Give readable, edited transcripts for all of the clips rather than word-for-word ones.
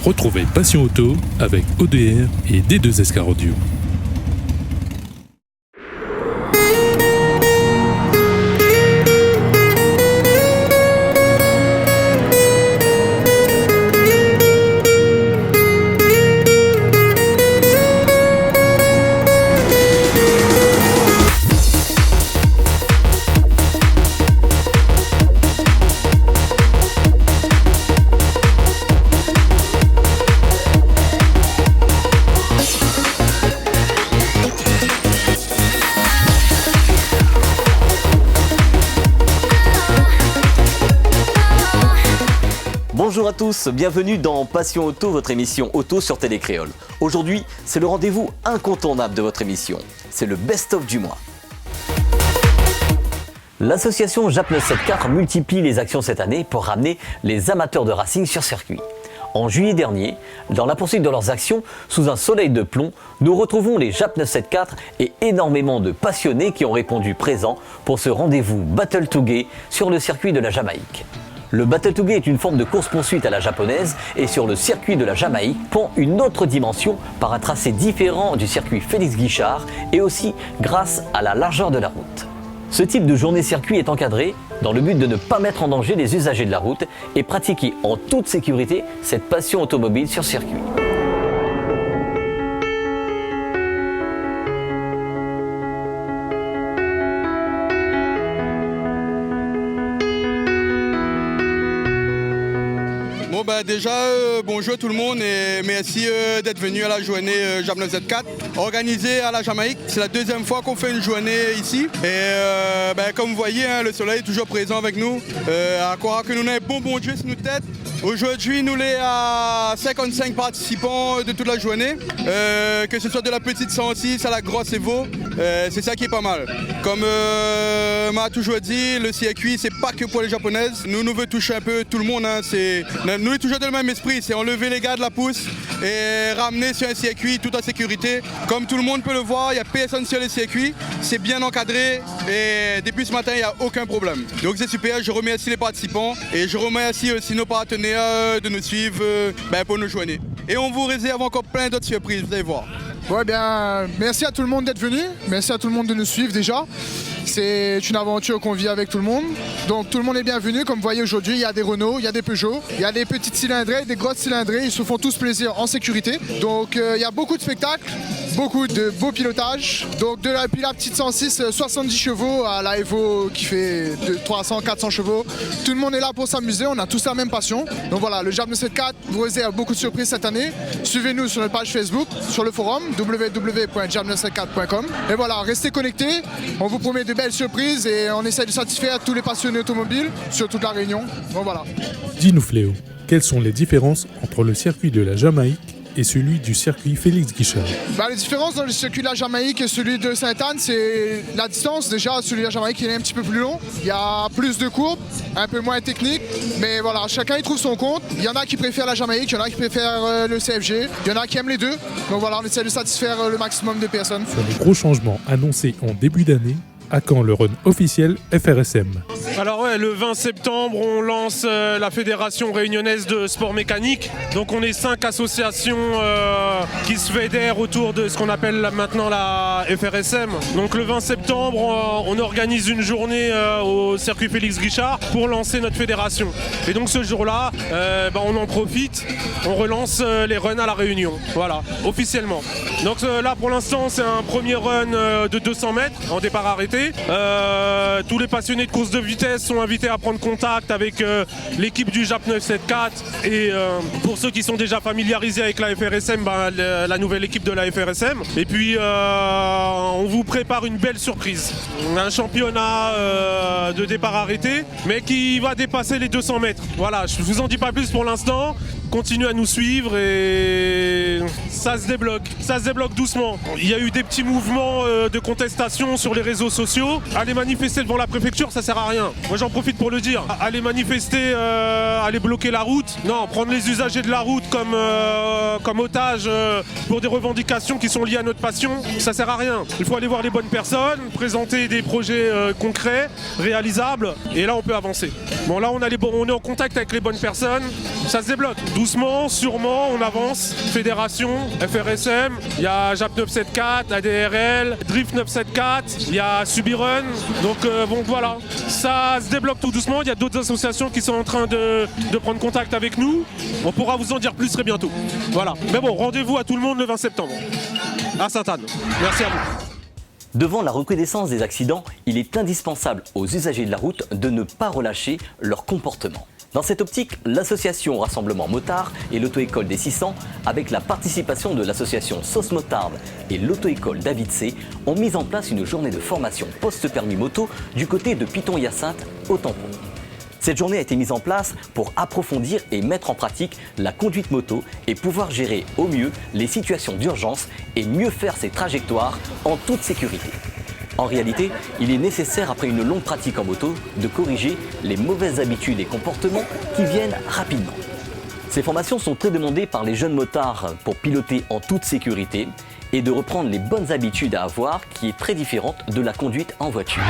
Retrouvez Passion Auto avec ODR et D2SK Radio. Bonjour à tous, bienvenue dans Passion Auto, votre émission auto sur Télé Créole. Aujourd'hui, c'est le rendez-vous incontournable de votre émission. C'est le best-of du mois. L'association JAP 974 multiplie les actions cette année pour ramener les amateurs de racing sur circuit. En juillet dernier, dans la poursuite de leurs actions, sous un soleil de plomb, nous retrouvons les JAP 974 et énormément de passionnés qui ont répondu présents pour ce rendez-vous Battle to Gay sur le circuit de la Jamaïque. Le Battle to Gay est une forme de course-poursuite à la japonaise et sur le circuit de la Jamaïque prend une autre dimension par un tracé différent du circuit Félix Guichard et aussi grâce à la largeur de la route. Ce type de journée circuit est encadré dans le but de ne pas mettre en danger les usagers de la route et pratiquer en toute sécurité cette passion automobile sur circuit. Bonjour tout le monde et merci d'être venu à la journée JAP 974 organisée à la Jamaïque. C'est la deuxième fois qu'on fait une journée ici et comme vous voyez, le soleil est toujours présent avec nous. À croire que nous avons bon Dieu sur nos têtes. Aujourd'hui, nous sommes à 55 participants de toute la journée, que ce soit de la petite 106 à la grosse Evo, c'est ça qui est pas mal. Comme m'a toujours dit, le circuit c'est pas que pour les japonaises, nous voulons toucher un peu tout le monde, nous sommes toujours dans le même esprit, c'est enlever les gars de la pousse et ramener sur un circuit tout en sécurité. Comme tout le monde peut le voir, il n'y a personne sur le circuit, c'est bien encadré et depuis ce matin il n'y a aucun problème. Donc c'est super, je remercie les participants et je remercie aussi nos partenaires de nous suivre pour nos journées. Et on vous réserve encore plein d'autres surprises, vous allez voir. Ouais, bien, merci à tout le monde d'être venu, merci à tout le monde de nous suivre déjà. C'est une aventure qu'on vit avec tout le monde. Donc tout le monde est bienvenu. Comme vous voyez aujourd'hui, il y a des Renault, il y a des Peugeot, il y a des petites cylindrées, des grosses cylindrées. Ils se font tous plaisir en sécurité. Donc il y a beaucoup de spectacles, beaucoup de beaux pilotages. Donc depuis la petite 106, 70 chevaux à la Evo qui fait de 300, 400 chevaux. Tout le monde est là pour s'amuser, on a tous la même passion. Donc voilà, le JAP 974 vous réserve beaucoup de surprises cette année. Suivez-nous sur notre page Facebook, sur le forum www.jap974.com. Et voilà, restez connectés. On vous promet de belles surprises et on essaie de satisfaire tous les passionnés automobiles sur toute la Réunion. Bon voilà. Dis-nous Fléau, quelles sont les différences entre le circuit de la Jamaïque et celui du circuit Félix Guichard? Les différences dans le circuit de la Jamaïque et celui de Sainte-Anne, c'est la distance. Déjà, celui de la Jamaïque il est un petit peu plus long. Il y a plus de courbes, un peu moins technique. Mais voilà, chacun y trouve son compte. Il y en a qui préfèrent la Jamaïque, il y en a qui préfèrent le CFG. Il y en a qui aiment les deux. Donc voilà, on essaie de satisfaire le maximum de personnes. Sur les gros changements annoncés en début d'année, à quand le run officiel FRSM? Alors ouais, le 20 septembre, on lance la Fédération réunionnaise de sport mécanique. Donc on est 5 associations qui se fédèrent autour de ce qu'on appelle maintenant la FRSM. Donc le 20 septembre, on organise une journée au circuit Félix Guichard pour lancer notre fédération. Et donc ce jour-là, on en profite, on relance les runs à la Réunion, voilà, officiellement. Donc là pour l'instant, c'est un premier run de 200 mètres en départ arrêté. Tous les passionnés de course de vitesse sont invités à prendre contact avec l'équipe du JAP 974 et pour ceux qui sont déjà familiarisés avec la FRSM, la nouvelle équipe de la FRSM. Et puis on vous prépare une belle surprise, un championnat de départ arrêté mais qui va dépasser les 200 mètres. Voilà, je vous en dis pas plus pour l'instant. Continuez à nous suivre et ça se débloque doucement. Il y a eu des petits mouvements de contestation sur les réseaux sociaux. Aller manifester devant la préfecture, ça sert à rien. Moi j'en profite pour le dire. Aller manifester, aller bloquer la route. Non, prendre les usagers de la route comme otages pour des revendications qui sont liées à notre passion, ça sert à rien. Il faut aller voir les bonnes personnes, présenter des projets concrets, réalisables, et là on peut avancer. Bon, là on est en contact avec les bonnes personnes, ça se débloque. Doucement, sûrement, on avance. Fédération, FRSM, il y a JAP 974, ADRL, Drift 974, il y a Subirun. Donc bon voilà, ça se débloque tout doucement. Il y a d'autres associations qui sont en train de prendre contact avec nous. On pourra vous en dire plus très bientôt. Voilà. Mais bon, rendez-vous à tout le monde le 20 septembre à Sainte-Anne. Merci à vous. Devant la recrudescence des accidents, il est indispensable aux usagers de la route de ne pas relâcher leur comportement. Dans cette optique, l'association Rassemblement Motard et l'auto-école des 600, avec la participation de l'association Sauce Motarde et l'auto-école David C, ont mis en place une journée de formation post-permis moto du côté de Piton-Hyacinthe au Tampon. Cette journée a été mise en place pour approfondir et mettre en pratique la conduite moto et pouvoir gérer au mieux les situations d'urgence et mieux faire ses trajectoires en toute sécurité. En réalité, il est nécessaire, après une longue pratique en moto, de corriger les mauvaises habitudes et comportements qui viennent rapidement. Ces formations sont très demandées par les jeunes motards pour piloter en toute sécurité et de reprendre les bonnes habitudes à avoir, qui est très différente de la conduite en voiture.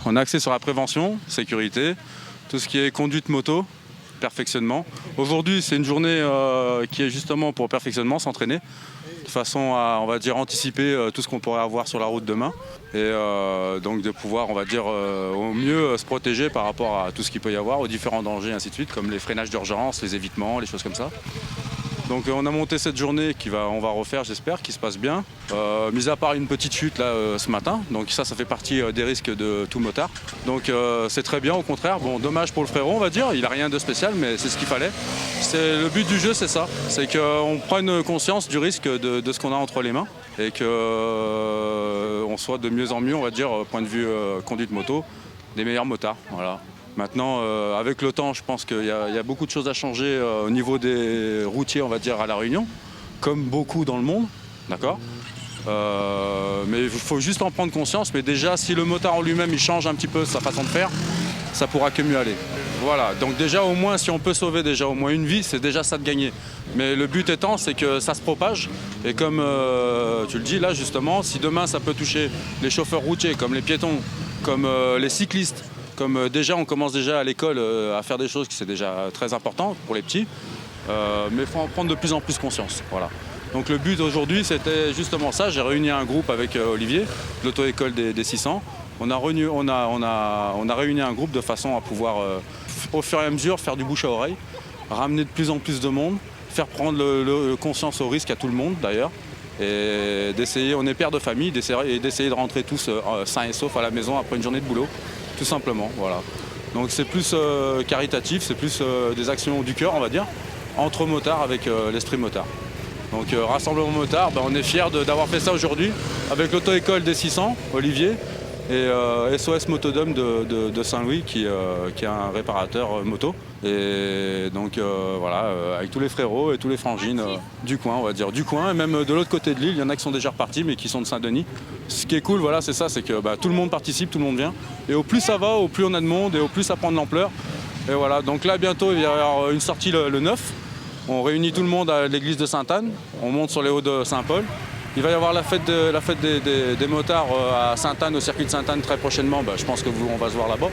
On est axé sur la prévention, sécurité, tout ce qui est conduite moto, perfectionnement. Aujourd'hui, c'est une journée qui est justement pour perfectionnement, s'entraîner, de façon à, on va dire, anticiper tout ce qu'on pourrait avoir sur la route demain. Et donc de pouvoir, on va dire, au mieux se protéger par rapport à tout ce qu'il peut y avoir, aux différents dangers, ainsi de suite, comme les freinages d'urgence, les évitements, les choses comme ça. Donc on a monté cette journée on va refaire, j'espère, qui se passe bien. Mis à part une petite chute là ce matin, donc ça fait partie des risques de tout motard. Donc c'est très bien, au contraire. Bon, dommage pour le frérot, on va dire. Il n'a rien de spécial, mais c'est ce qu'il fallait. Le but du jeu, c'est ça. C'est qu'on prenne conscience du risque de ce qu'on a entre les mains et qu'on soit de mieux en mieux, on va dire, point de vue conduite moto, des meilleurs motards. Voilà. Maintenant, avec le temps, je pense qu'il y a beaucoup de choses à changer au niveau des routiers, on va dire, à La Réunion, comme beaucoup dans le monde, d'accord ? Mais il faut juste en prendre conscience. Mais déjà, si le motard en lui-même, il change un petit peu sa façon de faire, ça pourra que mieux aller. Voilà, donc déjà, au moins, si on peut sauver déjà au moins une vie, c'est déjà ça de gagner. Mais le but étant, c'est que ça se propage. Et comme tu le dis, là, justement, si demain, ça peut toucher les chauffeurs routiers, comme les piétons, comme les cyclistes, comme déjà on commence déjà à l'école à faire des choses qui c'est déjà très important pour les petits, mais il faut en prendre de plus en plus conscience. Voilà. Donc le but aujourd'hui c'était justement ça, j'ai réuni un groupe avec Olivier, l'auto-école des 600. On a réuni un groupe de façon à pouvoir au fur et à mesure faire du bouche à oreille, ramener de plus en plus de monde, faire prendre conscience au risque à tout le monde d'ailleurs. Et d'essayer, on est père de famille, d'essayer de rentrer tous sains et saufs à la maison après une journée de boulot. Tout simplement, voilà. Donc c'est plus caritatif, c'est plus des actions du cœur, on va dire, entre motards avec l'esprit motard. Donc Rassemblement Motard, on est fiers d'avoir fait ça aujourd'hui avec l'auto-école des 600, Olivier, et SOS Motodome de Saint-Louis qui est un réparateur moto. Et donc voilà, avec tous les frérots et tous les frangines du coin, on va dire, du coin, et même de l'autre côté de l'île, il y en a qui sont déjà repartis mais qui sont de Saint-Denis. Ce qui est cool, voilà, c'est ça, c'est que tout le monde participe, tout le monde vient. Et au plus ça va, au plus on a de monde et au plus ça prend de l'ampleur. Et voilà, donc là bientôt il va y avoir une sortie le 9. On réunit tout le monde à l'église de Sainte-Anne, on monte sur les hauts de Saint-Paul. Il va y avoir la fête des motards à Sainte-Anne, au circuit de Sainte-Anne très prochainement. Je pense qu'on va se voir là-bas.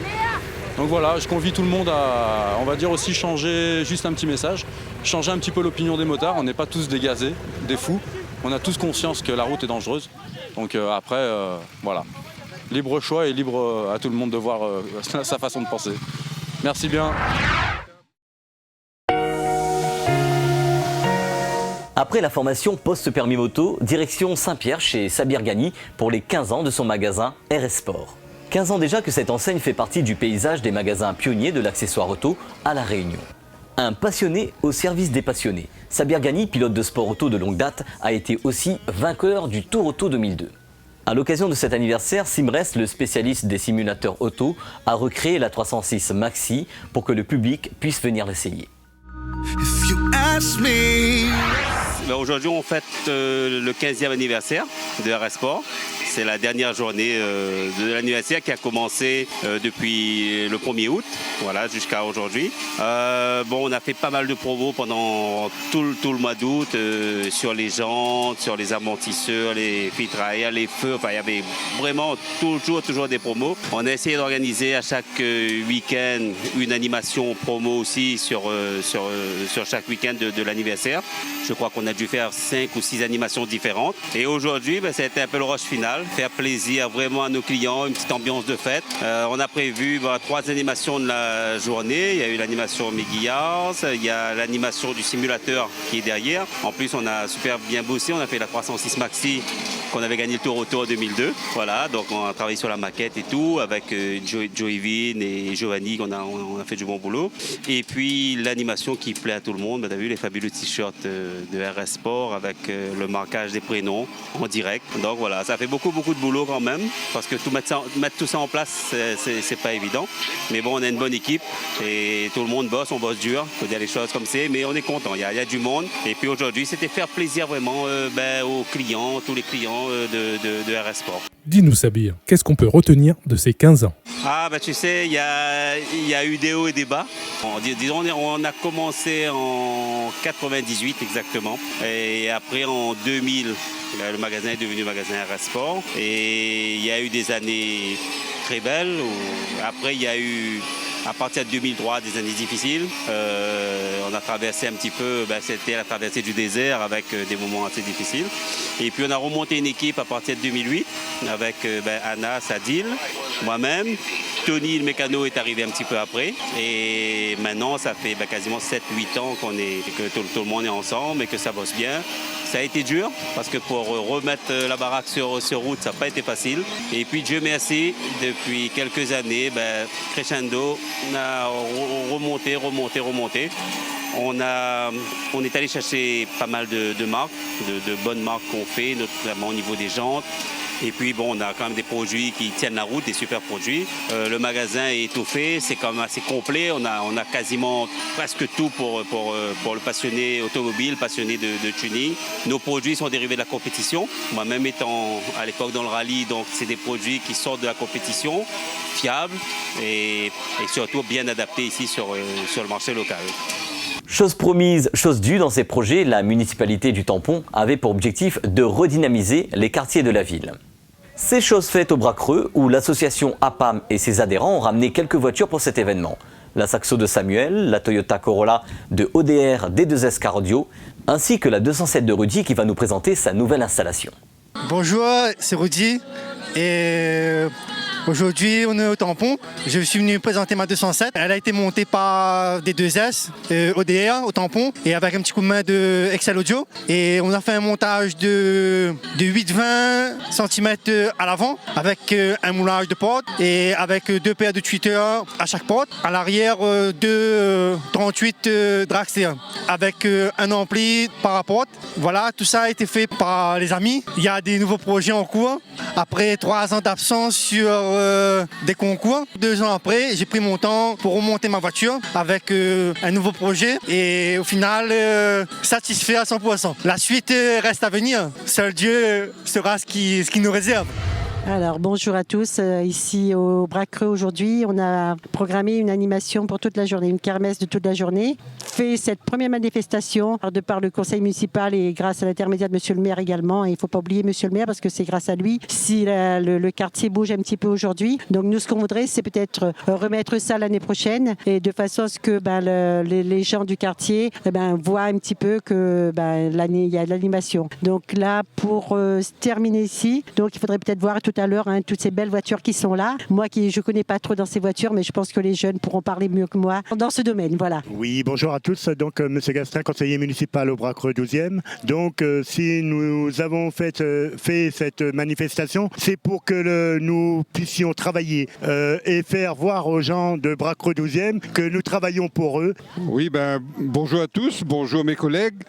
Donc voilà, je convie tout le monde à, on va dire aussi, changer, juste un petit message, changer un petit peu l'opinion des motards. On n'est pas tous des gazés, des fous. On a tous conscience que la route est dangereuse. Donc après, voilà. Libre choix et libre à tout le monde de voir sa façon de penser. Merci bien. Après la formation post-permis moto, direction Saint-Pierre chez Sabir Ghani pour les 15 ans de son magasin RS Sport. 15 ans déjà que cette enseigne fait partie du paysage des magasins pionniers de l'accessoire auto à La Réunion. Un passionné au service des passionnés, Sabir Ghani, pilote de sport auto de longue date, a été aussi vainqueur du Tour Auto 2002. À l'occasion de cet anniversaire, Simrest, le spécialiste des simulateurs auto, a recréé la 306 Maxi pour que le public puisse venir l'essayer. If you ask me, Aujourd'hui, on fête le 15e anniversaire de RS Sport. C'est la dernière journée de l'anniversaire qui a commencé depuis le 1er août, voilà, jusqu'à aujourd'hui. On a fait pas mal de promos pendant tout le mois d'août sur les jantes, sur les amortisseurs, les filtres à air, les feux. Enfin, il y avait vraiment toujours des promos. On a essayé d'organiser à chaque week-end une animation promo aussi sur chaque week-end de l'anniversaire. Je crois qu'on a dû faire 5 ou 6 animations différentes. Et aujourd'hui, c'était un peu le rush final. Faire plaisir vraiment à nos clients, une petite ambiance de fête. On a prévu 3 animations de la journée. Il y a eu l'animation Meguiars, il y a l'animation du simulateur qui est derrière. En plus, on a super bien bossé. On a fait la 306 Maxi qu'on avait gagné le Tour Auto en 2002. Voilà, donc on a travaillé sur la maquette et tout avec Joey Vin et Giovanni. On a fait du bon boulot. Et puis l'animation qui plaît à tout le monde. Tu as vu les fabuleux t-shirts de RS Sport avec le marquage des prénoms en direct. Donc voilà, ça fait beaucoup de boulot quand même, parce que mettre tout ça en place, c'est pas évident. Mais bon, on a une bonne équipe et tout le monde bosse, on bosse dur, faut dire les choses comme c'est, mais on est content, il y a du monde. Et puis aujourd'hui, c'était faire plaisir vraiment aux clients, tous les clients de RS Sport. Dis-nous Sabir, qu'est-ce qu'on peut retenir de ces 15 ans? Tu sais, il y a eu des hauts et des bas. Disons, on a commencé en 98 exactement. Et après, en 2000, le magasin est devenu magasin RS Sport. Et il y a eu des années très belles. Après, il y a eu, à partir de 2003, des années difficiles. On a traversé un petit peu, c'était la traversée du désert avec des moments assez difficiles. Et puis on a remonté une équipe à partir de 2008 avec Anna, Sadil, moi-même. Tony, le mécano, est arrivé un petit peu après. Et maintenant, ça fait quasiment 7-8 ans que tout le monde est ensemble et que ça bosse bien. Ça a été dur parce que pour remettre la baraque sur route, ça n'a pas été facile. Et puis Dieu merci, depuis quelques années, crescendo, on a remonté. On est allé chercher pas mal de marques, de bonnes marques qu'on fait, notamment au niveau des jantes. Et puis on a quand même des produits qui tiennent la route, des super produits. Le magasin est étoffé, c'est quand même assez complet. On a quasiment presque tout pour le passionné automobile, passionné de tuning. Nos produits sont dérivés de la compétition. Moi-même étant à l'époque dans le rallye, donc c'est des produits qui sortent de la compétition, fiables et surtout bien adaptés ici sur le marché local. Chose promise, chose due dans ces projets, la municipalité du Tampon avait pour objectif de redynamiser les quartiers de la ville. C'est chose faite au Bras Creux où l'association APAM et ses adhérents ont ramené quelques voitures pour cet événement. La Saxo de Samuel, la Toyota Corolla de ODR D2S Car Audio, ainsi que la 207 de Rudy qui va nous présenter sa nouvelle installation. Bonjour, c'est Rudy et aujourd'hui on est au Tampon. Je suis venu présenter ma 207. Elle a été montée par des 2S ODR au Tampon et avec un petit coup de main de Excel Audio. Et on a fait un montage de 8-20 cm à l'avant avec un moulage de porte et avec 2 paires de tweeters à chaque porte. À l'arrière, 2 38 Dragster avec un ampli par rapport. Voilà, tout ça a été fait par les amis. Il y a des nouveaux projets en cours. Après 3 ans d'absence sur des concours, 2 ans après, j'ai pris mon temps pour remonter ma voiture avec un nouveau projet et au final, satisfait à 100%. La suite reste à venir. Seul Dieu saura ce qui nous réserve. Alors bonjour à tous, ici au Bras Creux aujourd'hui, on a programmé une animation pour toute la journée, une kermesse de toute la journée. Fait cette première manifestation de par le conseil municipal et grâce à l'intermédiaire de monsieur le maire également. Et il ne faut pas oublier monsieur le maire parce que c'est grâce à lui si le quartier bouge un petit peu aujourd'hui. Donc nous ce qu'on voudrait c'est peut-être remettre ça l'année prochaine et de façon à ce que les gens du quartier voient un petit peu que l'année il y a de l'animation. Donc là pour se terminer ici, donc il faudrait peut-être voir tout à l'heure toutes ces belles voitures qui sont là. Moi je connais pas trop dans ces voitures mais je pense que les jeunes pourront parler mieux que moi dans ce domaine. Voilà. Oui, bonjour à tous. Donc monsieur Gastin, conseiller municipal au Bras Creux 12e. Donc si nous avons fait cette manifestation, c'est pour que nous puissions travailler et faire voir aux gens de Bras Creux 12e que nous travaillons pour eux. Oui, bonjour à tous, bonjour mes collègues.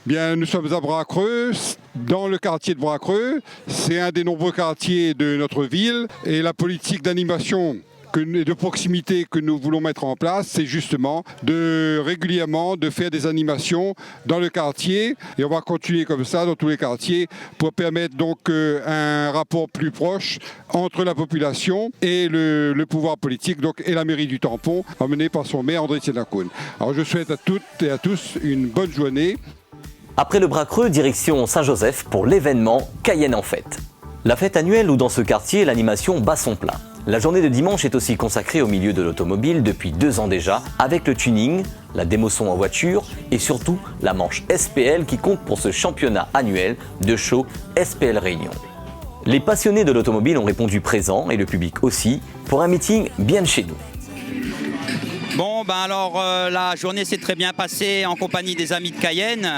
Bien, nous sommes à Bras Creux, dans le quartier de Bras Creux. C'est un des nombreux quartiers de notre ville et la politique d'animation et de proximité que nous voulons mettre en place, c'est justement régulièrement de faire des animations dans le quartier, et on va continuer comme ça dans tous les quartiers pour permettre donc un rapport plus proche entre la population et le pouvoir politique, donc, et la mairie du Tampon, emmenée par son maire André Tsenakoun. Alors je souhaite à toutes et à tous une bonne journée. Après le bras creux, direction Saint-Joseph pour l'événement Cayenne en fête. La fête annuelle où dans ce quartier l'animation bat son plein. La journée de dimanche est aussi consacrée au milieu de l'automobile depuis 2 ans déjà, avec le tuning, la démotion en voiture et surtout la manche SPL qui compte pour ce championnat annuel de show SPL Réunion. Les passionnés de l'automobile ont répondu présent et le public aussi pour un meeting bien de chez nous. Bon, ben alors la journée s'est très bien passée en compagnie des amis de Cayenne.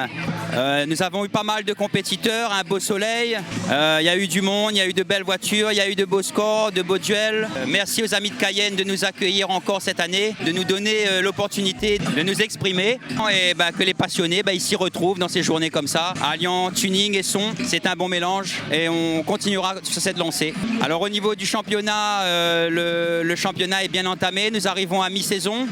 Nous avons eu pas mal de compétiteurs, un beau soleil, il y a eu du monde, il y a eu de belles voitures, il y a eu de beaux scores, de beaux duels. Merci aux amis de Cayenne de nous accueillir encore cette année, de nous donner l'opportunité de nous exprimer et que les passionnés ils s'y retrouvent dans ces journées comme ça, alliant tuning et son. C'est un bon mélange et on continuera sur cette lancée. Alors au niveau du championnat, le championnat est bien entamé, nous arrivons à mi-saison.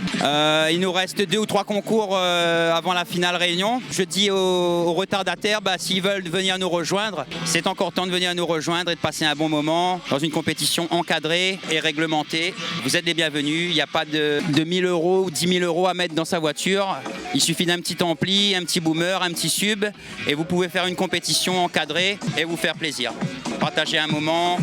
Il nous reste 2 ou 3 concours avant la finale réunion. Je dis aux retardataires, s'ils veulent venir nous rejoindre, c'est encore temps de venir nous rejoindre et de passer un bon moment dans une compétition encadrée et réglementée. Vous êtes les bienvenus, il n'y a pas de 1000 € ou 10 000 € à mettre dans sa voiture. Il suffit d'un petit ampli, un petit boomer, un petit sub et vous pouvez faire une compétition encadrée et vous faire plaisir. Partager un moment,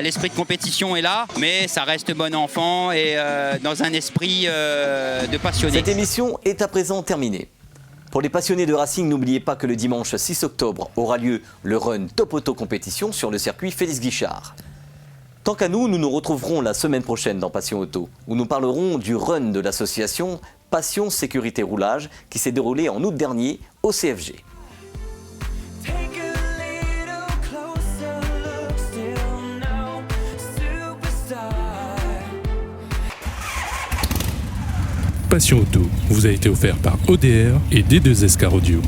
l'esprit de compétition est là, mais ça reste bon enfant et dans un esprit de passionné. Cette émission est à présent terminée. Pour les passionnés de Racing, n'oubliez pas que le dimanche 6 octobre aura lieu le Run Top Auto Compétition sur le circuit Félix Guichard. Tant qu'à nous, nous nous retrouverons la semaine prochaine dans Passion Auto, où nous parlerons du run de l'association Passion Sécurité Roulage qui s'est déroulé en août dernier au CFG. Passion Auto vous a été offert par ODR et D2SK Audio.